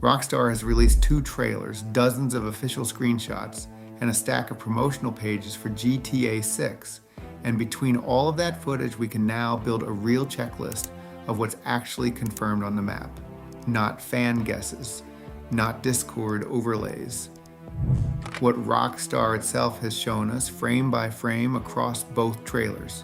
Rockstar has released 2 trailers, dozens of official screenshots, and a stack of promotional pages for GTA 6. And between all of that footage, we can now build a real checklist of what's actually confirmed on the map. Not fan guesses, not Discord overlays. What Rockstar itself has shown us frame by frame across both trailers.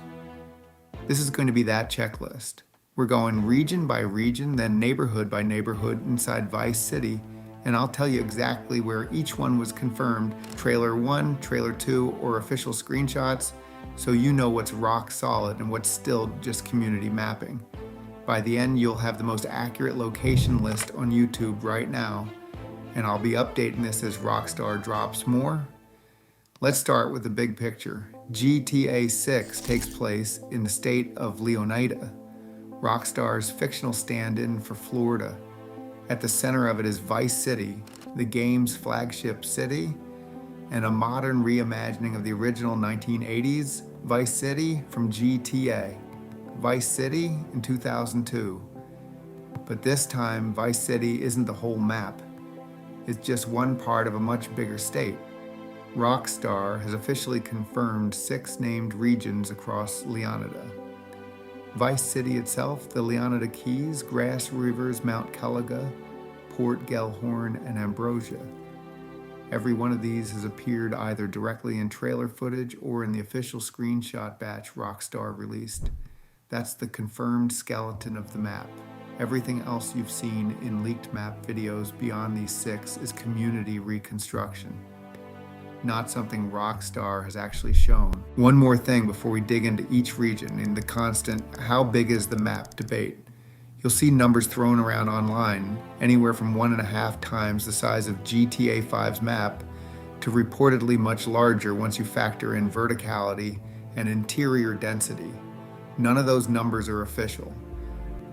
This is going to be that checklist. We're going region by region, then neighborhood by neighborhood inside Vice City, and I'll tell you exactly where each one was confirmed, trailer 1, trailer 2, or official screenshots, so you know what's rock solid and what's still just community mapping. By the end, you'll have the most accurate location list on YouTube right now, and I'll be updating this as Rockstar drops more. Let's start with the big picture. GTA 6 takes place in the state of Leonida, Rockstar's fictional stand-in for Florida. At the center of it is Vice City, the game's flagship city, and a modern reimagining of the original 1980s Vice City from GTA. Vice City in 2002. But this time, Vice City isn't the whole map. It's just one part of a much bigger state. Rockstar has officially confirmed 6 named regions across Leonida. Vice City itself, the Leonida Keys, Grassrivers, Mount Kalaga, Port Gellhorn, and Ambrosia. Every one of these has appeared either directly in trailer footage or in the official screenshot batch Rockstar released. That's the confirmed skeleton of the map. Everything else you've seen in leaked map videos beyond these 6 is community reconstruction, not something Rockstar has actually shown. One more thing before we dig into each region in the constant "how big is the map" debate. You'll see numbers thrown around online, anywhere from 1.5 times the size of GTA 5's map to reportedly much larger once you factor in verticality and interior density. None of those numbers are official.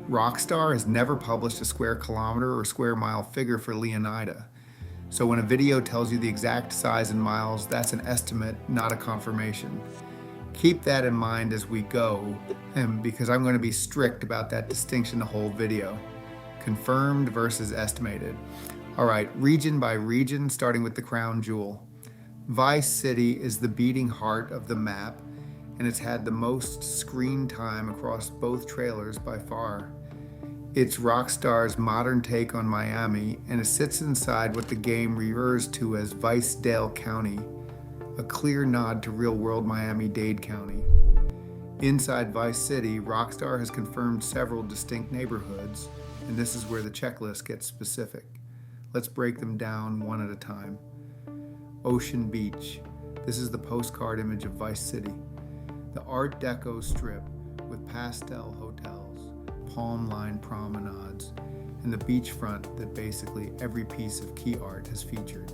Rockstar has never published a square kilometer or square mile figure for Leonida. So when a video tells you the exact size in miles, that's an estimate, not a confirmation. Keep that in mind as we go, because I'm going to be strict about that distinction the whole video. Confirmed versus estimated. All right, region by region, starting with the crown jewel. Vice City is the beating heart of the map, and it's had the most screen time across both trailers by far. It's Rockstar's modern take on Miami, and it sits inside what the game refers to as Vicedale County, a clear nod to real-world Miami-Dade County. Inside Vice City, Rockstar has confirmed several distinct neighborhoods, and this is where the checklist gets specific. Let's break them down one at a time. Ocean Beach. This is the postcard image of Vice City. The Art Deco strip with pastel hotels, palm-lined promenades, and the beachfront that basically every piece of key art has featured.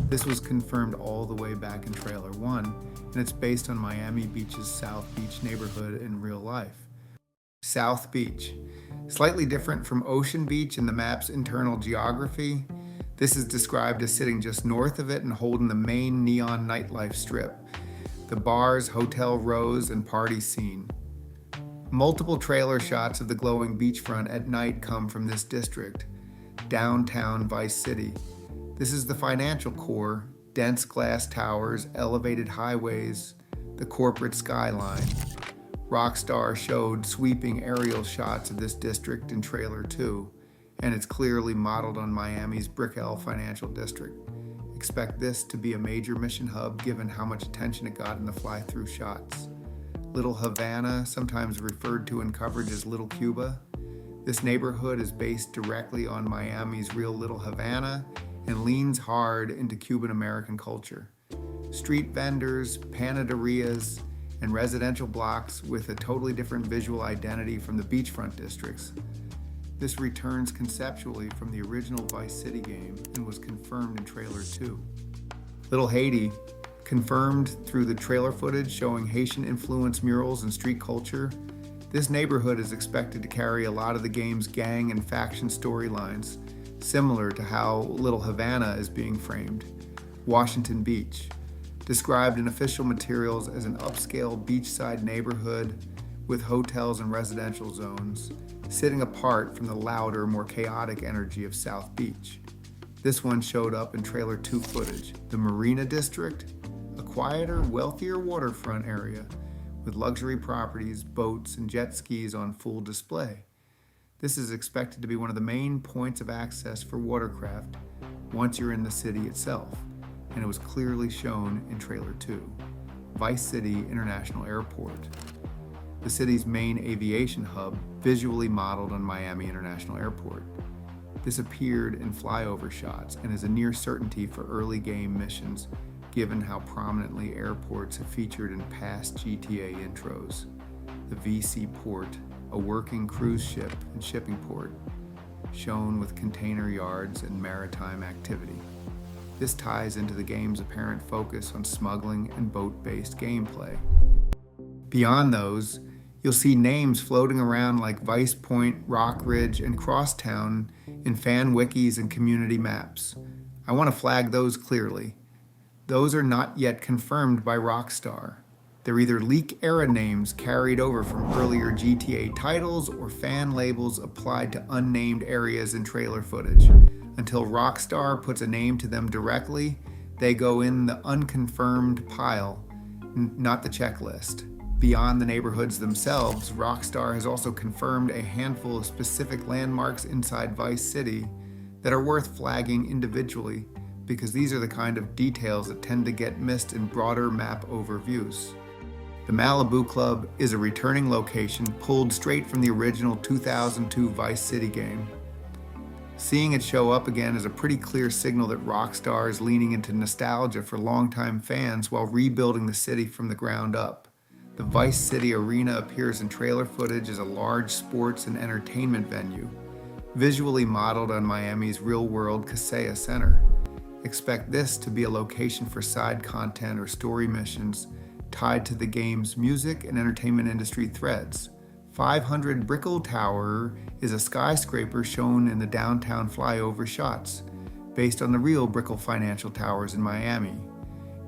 This was confirmed all the way back in trailer 1, and it's based on Miami Beach's South Beach neighborhood in real life. South Beach. Slightly different from Ocean Beach in the map's internal geography, this is described as sitting just north of it and holding the main neon nightlife strip, the bars, hotel rows, and party scene. Multiple trailer shots of the glowing beachfront at night come from this district, downtown Vice City. This is the financial core, dense glass towers, elevated highways, the corporate skyline. Rockstar showed sweeping aerial shots of this district in trailer 2, and it's clearly modeled on Miami's Brickell Financial District. Expect this to be a major mission hub given how much attention it got in the fly-through shots. Little Havana, sometimes referred to in coverage as Little Cuba. This neighborhood is based directly on Miami's real Little Havana and leans hard into Cuban American culture. Street vendors, panaderias, and residential blocks with a totally different visual identity from the beachfront districts. This returns conceptually from the original Vice City game and was confirmed in trailer 2. Little Haiti, confirmed through the trailer footage showing Haitian-influenced murals and street culture. This neighborhood is expected to carry a lot of the game's gang and faction storylines, similar to how Little Havana is being framed. Washington Beach, described in official materials as an upscale beachside neighborhood with hotels and residential zones. sitting apart from the louder, more chaotic energy of South Beach. This one showed up in Trailer 2 footage. The Marina district, a quieter, wealthier waterfront area with luxury properties, boats, and jet skis on full display. This is expected to be one of the main points of access for watercraft once you're in the city itself, and it was clearly shown in Trailer 2. Vice City International Airport, the city's main aviation hub, visually modeled on Miami International Airport. This appeared in flyover shots and is a near certainty for early game missions, given how prominently airports have featured in past GTA intros. The VC Port, a working cruise ship and shipping port, shown with container yards and maritime activity. This ties into the game's apparent focus on smuggling and boat-based gameplay. Beyond those, you'll see names floating around like Vice Point, Rock Ridge, and Crosstown in fan wikis and community maps. I want to flag those clearly. Those are not yet confirmed by Rockstar. They're either leak-era names carried over from earlier GTA titles or fan labels applied to unnamed areas in trailer footage. Until Rockstar puts a name to them directly, they go in the unconfirmed pile, not the checklist. Beyond the neighborhoods themselves, Rockstar has also confirmed a handful of specific landmarks inside Vice City that are worth flagging individually, because these are the kind of details that tend to get missed in broader map overviews. The Malibu Club is a returning location pulled straight from the original 2002 Vice City game. Seeing it show up again is a pretty clear signal that Rockstar is leaning into nostalgia for longtime fans while rebuilding the city from the ground up. The Vice City Arena appears in trailer footage as a large sports and entertainment venue, visually modeled on Miami's real-world Kaseya Center. Expect this to be a location for side content or story missions tied to the game's music and entertainment industry threads. 500 Brickell Tower is a skyscraper shown in the downtown flyover shots, based on the real Brickell Financial Towers in Miami.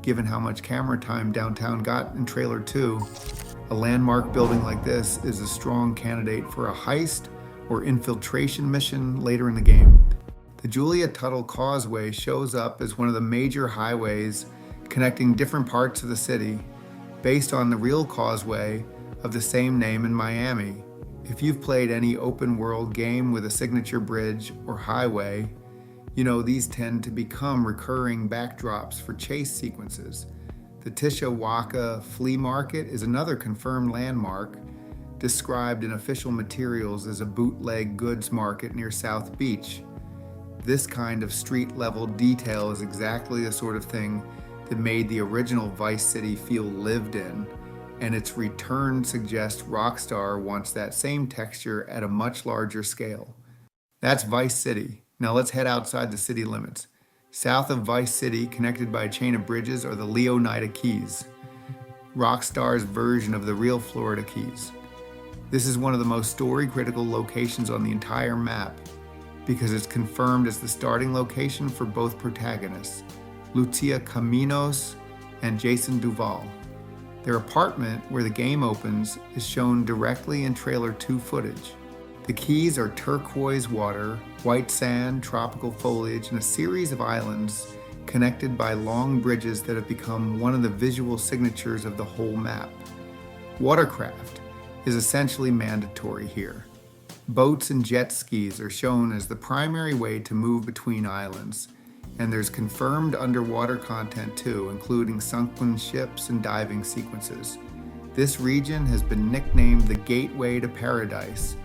Given how much camera time downtown got in Trailer 2, a landmark building like this is a strong candidate for a heist or infiltration mission later in the game. The Julia Tuttle Causeway shows up as one of the major highways connecting different parts of the city, based on the real causeway of the same name in Miami. If you've played any open world game with a signature bridge or highway, you know these tend to become recurring backdrops for chase sequences. The Tishawaka Flea Market is another confirmed landmark, described in official materials as a bootleg goods market near South Beach. This kind of street-level detail is exactly the sort of thing that made the original Vice City feel lived in, and its return suggests Rockstar wants that same texture at a much larger scale. That's Vice City. Now let's head outside the city limits. South of Vice City, connected by a chain of bridges, are the Leonida Keys, Rockstar's version of the real Florida Keys. This is one of the most story-critical locations on the entire map, because it's confirmed as the starting location for both protagonists, Lucia Caminos and Jason Duval. Their apartment, where the game opens, is shown directly in Trailer 2 footage. The Keys are turquoise water, white sand, tropical foliage, and a series of islands connected by long bridges that have become one of the visual signatures of the whole map. Watercraft is essentially mandatory here. Boats and jet skis are shown as the primary way to move between islands, and there's confirmed underwater content too, including sunken ships and diving sequences. This region has been nicknamed the Gateway to Paradise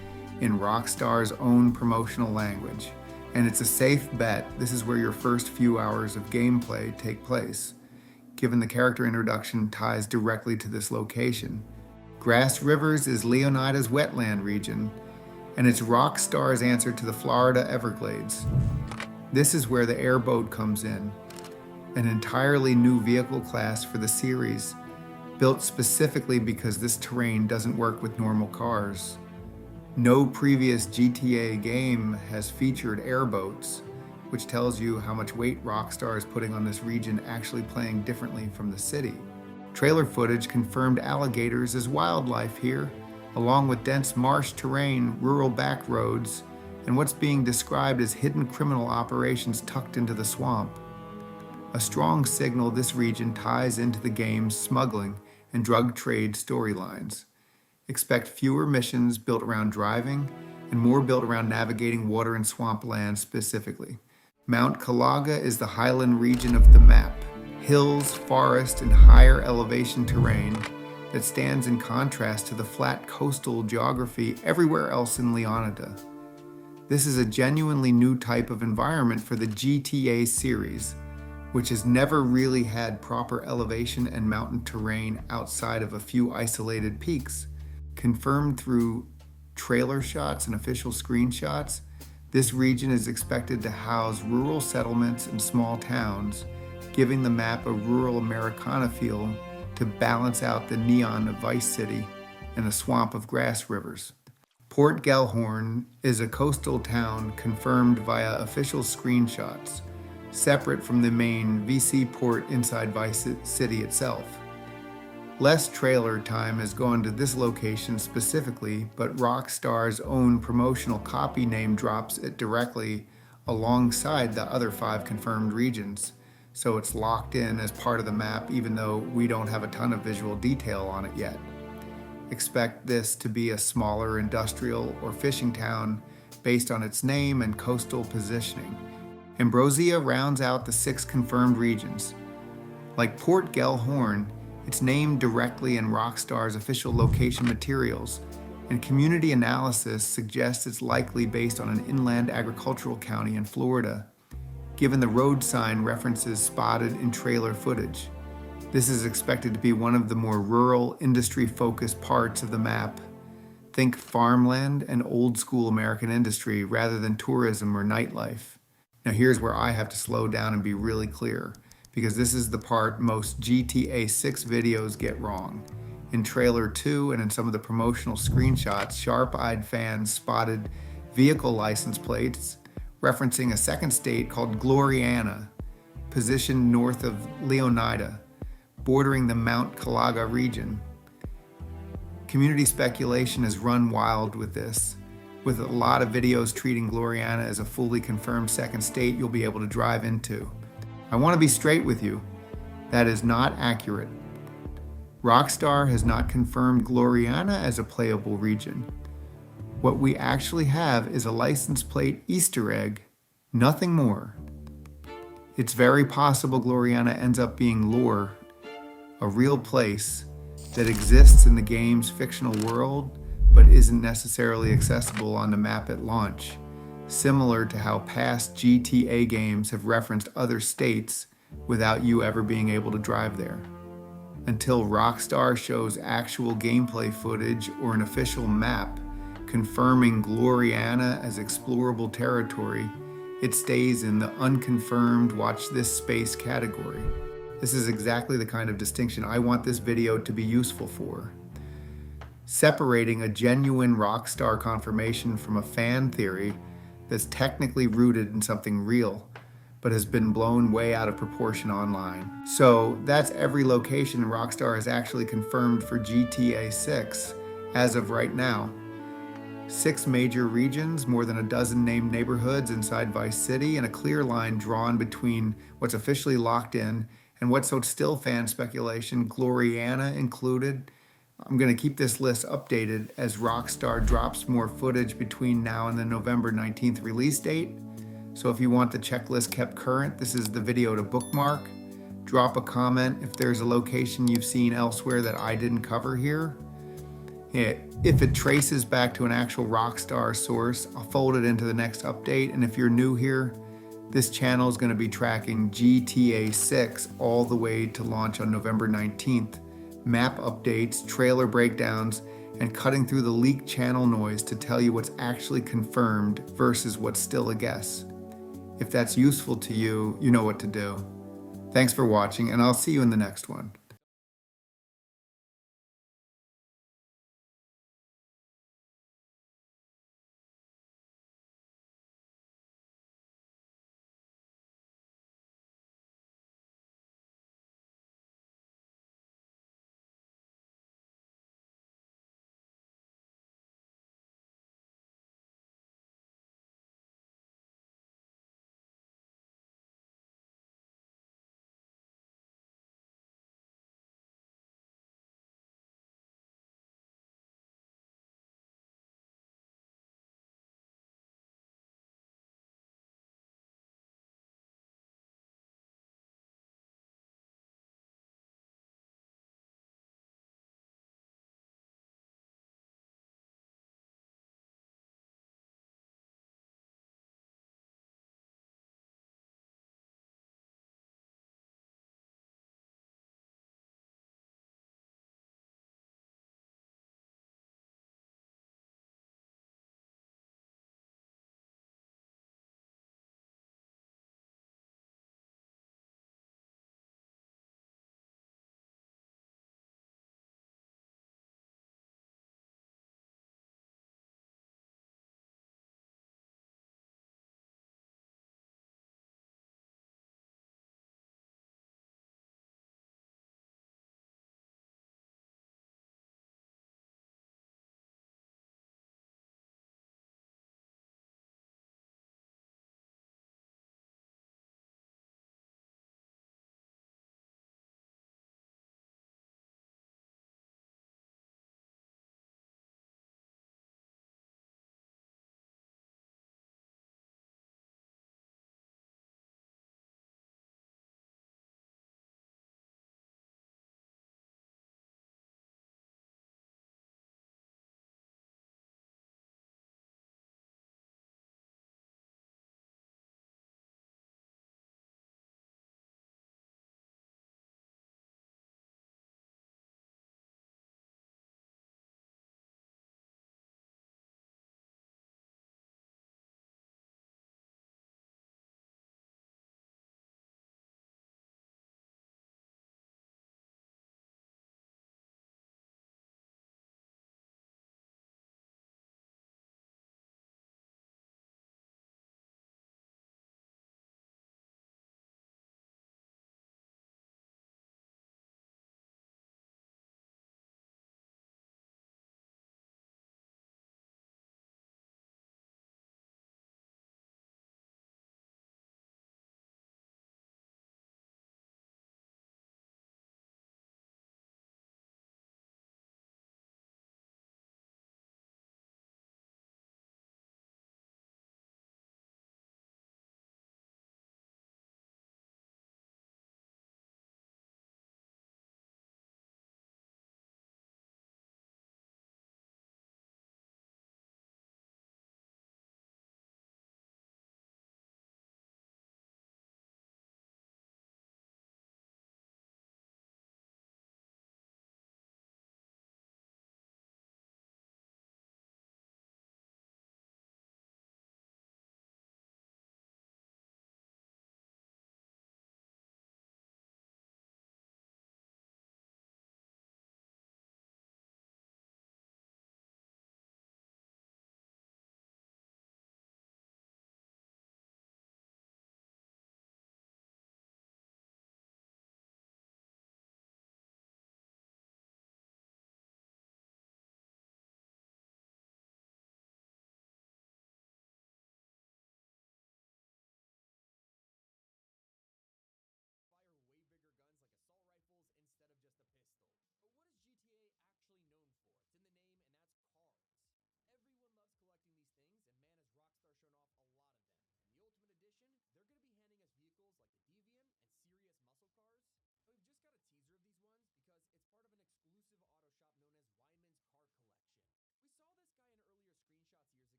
in Rockstar's own promotional language, and it's a safe bet this is where your first few hours of gameplay take place, given the character introduction ties directly to this location. Grassrivers is Leonida's wetland region, and it's Rockstar's answer to the Florida Everglades. This is where the airboat comes in, an entirely new vehicle class for the series, built specifically because this terrain doesn't work with normal cars. No previous GTA game has featured airboats, which tells you how much weight Rockstar is putting on this region actually playing differently from the city. Trailer footage confirmed alligators as wildlife here, along with dense marsh terrain, rural back roads, and what's being described as hidden criminal operations tucked into the swamp. A strong signal this region ties into the game's smuggling and drug trade storylines. Expect fewer missions built around driving and more built around navigating water and swampland specifically. Mount Kalaga is the highland region of the map. Hills, forest, and higher elevation terrain that stands in contrast to the flat coastal geography everywhere else in Leonida. This is a genuinely new type of environment for the GTA series, which has never really had proper elevation and mountain terrain outside of a few isolated peaks. Confirmed through trailer shots and official screenshots, this region is expected to house rural settlements and small towns, giving the map a rural Americana feel to balance out the neon of Vice City and the swamp of Grassrivers. Port Gellhorn is a coastal town confirmed via official screenshots, separate from the main VC port inside Vice City itself. Less trailer time has gone to this location specifically, but Rockstar's own promotional copy name drops it directly alongside the other 5 confirmed regions, so it's locked in as part of the map even though we don't have a ton of visual detail on it yet. Expect this to be a smaller industrial or fishing town based on its name and coastal positioning. Ambrosia rounds out the 6 confirmed regions. Like Port Gellhorn, it's named directly in Rockstar's official location materials, and community analysis suggests it's likely based on an inland agricultural county in Florida, given the road sign references spotted in trailer footage. This is expected to be one of the more rural, industry-focused parts of the map. Think farmland and old-school American industry rather than tourism or nightlife. Now here's where I have to slow down and be really clear, because this is the part most GTA 6 videos get wrong. In Trailer 2 and in some of the promotional screenshots, sharp-eyed fans spotted vehicle license plates referencing a second state called Gloriana, positioned north of Leonida, bordering the Mount Kalaga region. Community speculation has run wild with this, with a lot of videos treating Gloriana as a fully confirmed second state you'll be able to drive into. I want to be straight with you. That is not accurate. Rockstar has not confirmed Gloriana as a playable region. What we actually have is a license plate Easter egg, nothing more. It's very possible Gloriana ends up being lore, a real place that exists in the game's fictional world but isn't necessarily accessible on the map at launch, similar to how past GTA games have referenced other states without you ever being able to drive there. Until Rockstar shows actual gameplay footage or an official map confirming Gloriana as explorable territory, it stays in the unconfirmed watch this space category. This is exactly the kind of distinction I want this video to be useful for. Separating a genuine Rockstar confirmation from a fan theory that's technically rooted in something real, but has been blown way out of proportion online. So that's every location Rockstar has actually confirmed for GTA 6 as of right now. 6 major regions, more than a dozen named neighborhoods inside Vice City, and a clear line drawn between what's officially locked in and what's still fan speculation, Gloriana included. I'm going to keep this list updated as Rockstar drops more footage between now and the November 19th release date. So if you want the checklist kept current, this is the video to bookmark. Drop a comment if there's a location you've seen elsewhere that I didn't cover here. If it traces back to an actual Rockstar source, I'll fold it into the next update. And if you're new here, this channel is going to be tracking GTA 6 all the way to launch on November 19th. Map updates, trailer breakdowns, and cutting through the leaked channel noise to tell you what's actually confirmed versus what's still a guess. If that's useful to you, you know what to do. Thanks for watching, and I'll see you in the next one.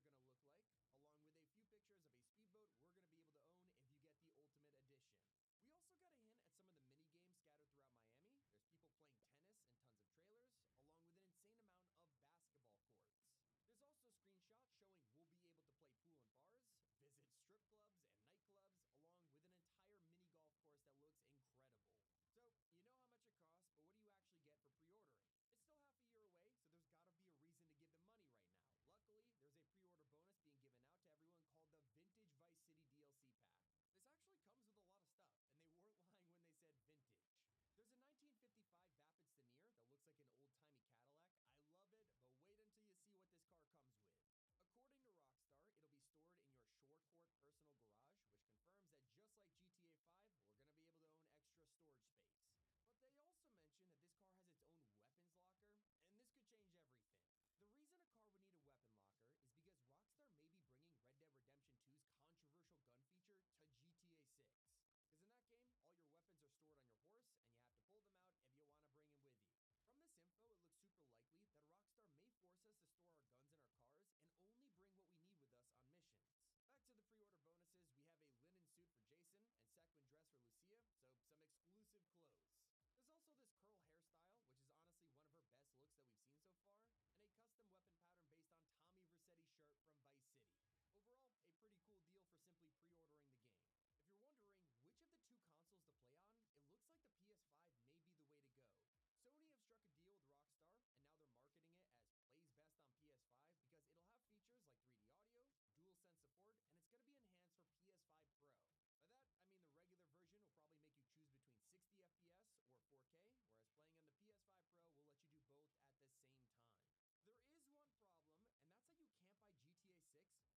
are going to look like, along with a few pictures of a speedboat we're going to be able to own if you get the Ultimate Edition. We also got a hint at some of the mini games scattered throughout Miami. There's people playing tennis and tons of trailers, along with an insane amount of basketball courts. There's also screenshots showing we'll be able to play pool and bars, visit strip clubs and nightclubs, along with an entire mini golf course that looks incredible. So, you know how much it costs, but what do you actually get for pre-ordering? It's still half a year away, so there's gotta be a reason to give them money right now. Luckily, there's a pre-order bonus being given out to everyone called the Vintage Vice City DLC pack. This actually comes with a lot of stuff, and they weren't lying when they said vintage. There's a 1955 Vapid Stanier that looks like an old-timey Cadillac. I love it, but wait until you see what this car comes with. According to Rockstar, it'll be stored in your shore court personal garage, which confirms that just like GTA 5, we're gonna be able to own extra storage space. But they also mentioned that this car has its own weapons locker, and this could change everything. The reason a car would need a weapon locker is because Rockstar may be bringing Red Dead Redemption 2's controversial gun feature to GTA 6. Because in that game, all your weapons are stored on your horse, and you have to pull them out if you want to bring them with you. From this info, it looks super likely that Rockstar may force us to store our guns in our cars and only bring what we need with us on missions. Back to the pre-order bonuses, we have a linen suit for Jason and sequin dress for Lucia, so some exclusive clothes. There's also this curl hairstyle, which is honestly one of her best looks that we've seen so far, and a custom weapon pattern based on Tommy Vercetti's shirt from Vice City. Overall, a pretty cool deal for simply pre-ordering the game. If you're wondering which of the two consoles to play on, it looks like the PS5 may be the way to go. Sony have struck a deal with Rockstar, and now they're marketing it as plays best on PS5 because it'll have features like 3D audio, DualSense support, and it's going to be enhanced for PS5 Pro. By that, I mean the regular version will probably make you choose between 60 FPS or 4K, whereas playing on the PS5 Pro will let you do both at the same time. There is one problem, and that's that you can't buy GTA 6